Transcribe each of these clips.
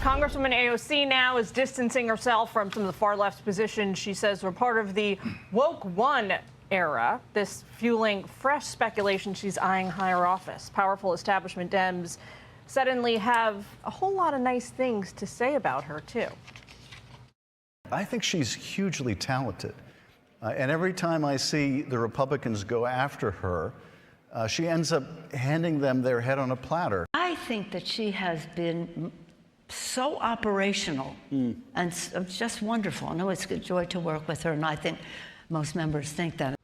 Congresswoman AOC now is distancing herself from some of the far left's positions she says were part of the woke one era. This fueling fresh speculation she's eyeing higher office. Powerful establishment Dems suddenly have a whole lot of nice things to say about her, too. I think she's hugely talented. And every time I see the Republicans go after her, she ends up handing them their head on a platter. I think that she has been so operational and just wonderful. I know it's a joy to work with her, and I think most members think that.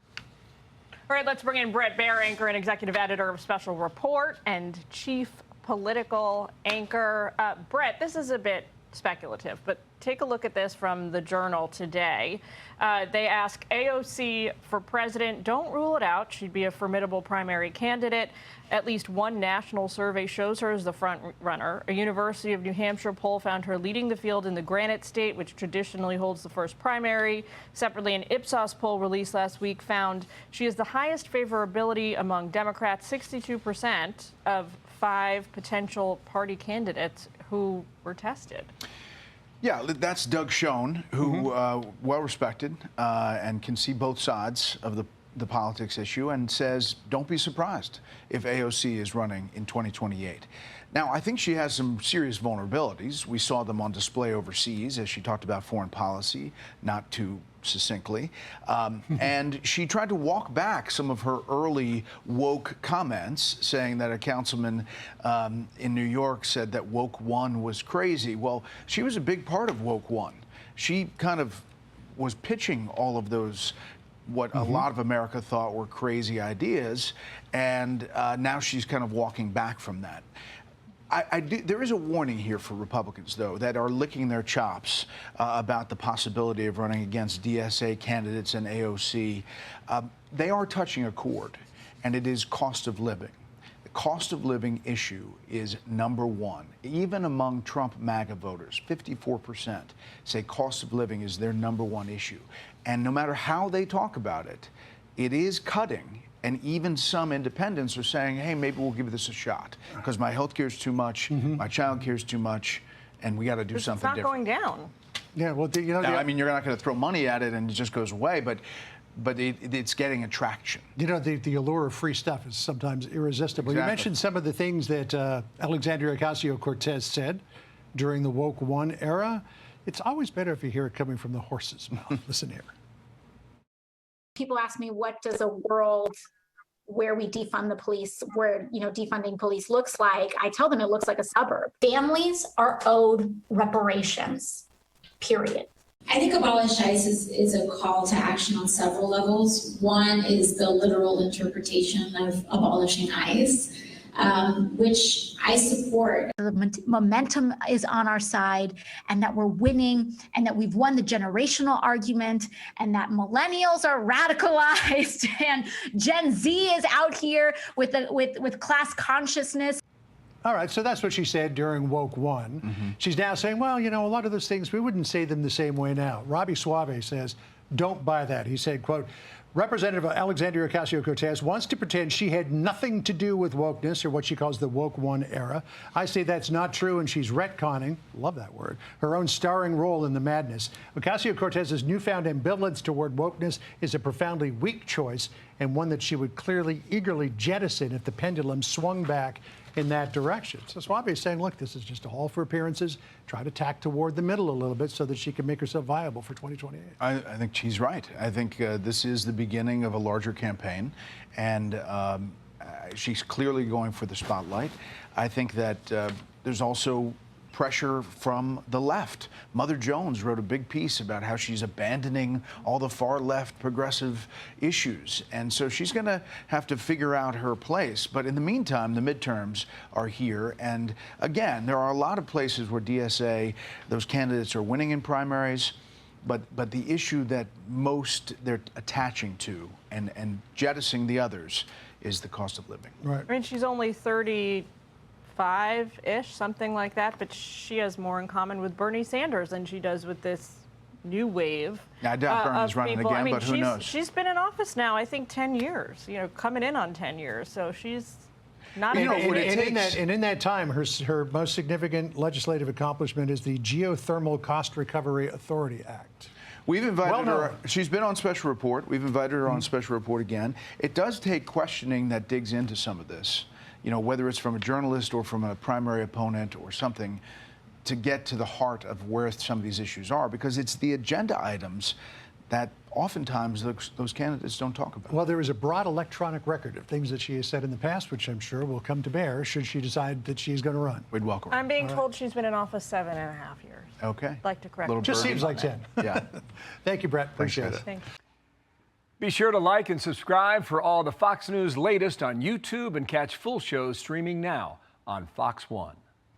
All right, let's bring in Bret Baier, anchor and executive editor of Special Report and chief political anchor. Bret, this is a bit speculative, but take a look at this from the Journal today. They ask AOC for president. Don't rule it out. She'd be a formidable primary candidate. At least one national survey shows her as the front runner. A University of New Hampshire poll found her leading the field in the Granite State, which traditionally holds the first primary. Separately, an Ipsos poll released last week found she has the highest favorability among Democrats, 62% of 5 potential party candidates who were tested. Yeah, that's Doug Schoen, who well-respected and can see both sides of the politics issue, and says, don't be surprised if AOC is running in 2028. Now, I think she has some serious vulnerabilities. We saw them on display overseas as she talked about foreign policy, not too succinctly. And she tried to walk back some of her early woke comments, saying that a councilman in New York said that woke one was crazy. Well, she was a big part of woke one. She kind of was pitching all of those what a lot of America thought were crazy ideas, and now she's kind of walking back from that. There is a warning here for Republicans, though, that are licking their chops about the possibility of running against DSA candidates and AOC. They are touching a chord, and it is cost of living. The cost of living issue is number one. Even among Trump MAGA voters, 54% say cost of living is their number one issue. And no matter how they talk about it, it is cutting. And even some independents are saying, hey, maybe we'll give this a shot because my health care is too much, my child care is too much, and we got to do something different. It's not going down. Yeah, well, now, I mean, you're not going to throw money at it and it just goes away, but it's getting attraction. You know, the allure of free stuff is sometimes irresistible. Exactly. You mentioned some of the things that Alexandria Ocasio-Cortez said during the woke one era. It's always better if you hear it coming from the horse's mouth. Listen here. People ask me, what does a world where we defund the police, where, defunding police looks like? I tell them it looks like a suburb. Families are owed reparations, period. I think Abolish ICE is a call to action on several levels. One is the literal interpretation of abolishing ICE, which I support. The momentum is on our side, and that we're winning, and that we've won the generational argument, and that millennials are radicalized, and Gen Z is out here with class consciousness. All right, so that's what she said during woke one. She's now saying, well, a lot of those things, we wouldn't say them the same way now. Robbie Suave says, don't buy that. He said, quote, Representative Alexandria Ocasio-Cortez wants to pretend she had nothing to do with wokeness, or what she calls the woke one era. I say that's not true, and she's retconning, love that word, her own starring role in the madness. Ocasio-Cortez's newfound ambivalence toward wokeness is a profoundly weak choice, and one that she would clearly eagerly jettison if the pendulum swung back in that direction. So Suave is saying, look, this is just a haul for appearances. Try to tack toward the middle a little bit so that she can make herself viable for 2028. I think she's right. I think this is the beginning of a larger campaign, and she's clearly going for the spotlight. I think that there's also pressure from the left. Mother Jones wrote a big piece about how she's abandoning all the far left progressive issues. And so she's going to have to figure out her place. But in the meantime, the midterms are here. And again, there are a lot of places where DSA, those candidates are winning in primaries. But the issue that most they're attaching to and jettisoning the others is the cost of living. Right. I mean, she's only 35-ish, something like that, but she has more in common with Bernie Sanders than she does with this new wave. I doubt Bernie's running people. again, but who knows? She's been in office now, I think, 10 years, coming in on 10 years, so she's Not You know, enough. what it takes- in that time, her most significant legislative accomplishment is the Geothermal Cost Recovery Authority Act. We've invited Well her. known. She's been on special report. We've invited her on special report again. It does take questioning that digs into some of this, you know, whether it's from a journalist or from a primary opponent or something, to get to the heart of where some of these issues are, because it's the agenda items that oftentimes those candidates don't talk about. Well, there is a broad electronic record of things that she has said in the past, which I'm sure will come to bear should she decide that she's going to run. We'd welcome her. I'm being told she's been in office 7.5 years. Okay. I'd like to correct Little you. Just birdie. seems like 10. Yeah. Thank you, Brett. Appreciate Thanks, it. Thank you. Be sure to like and subscribe for all the Fox News latest on YouTube and catch full shows streaming now on Fox One.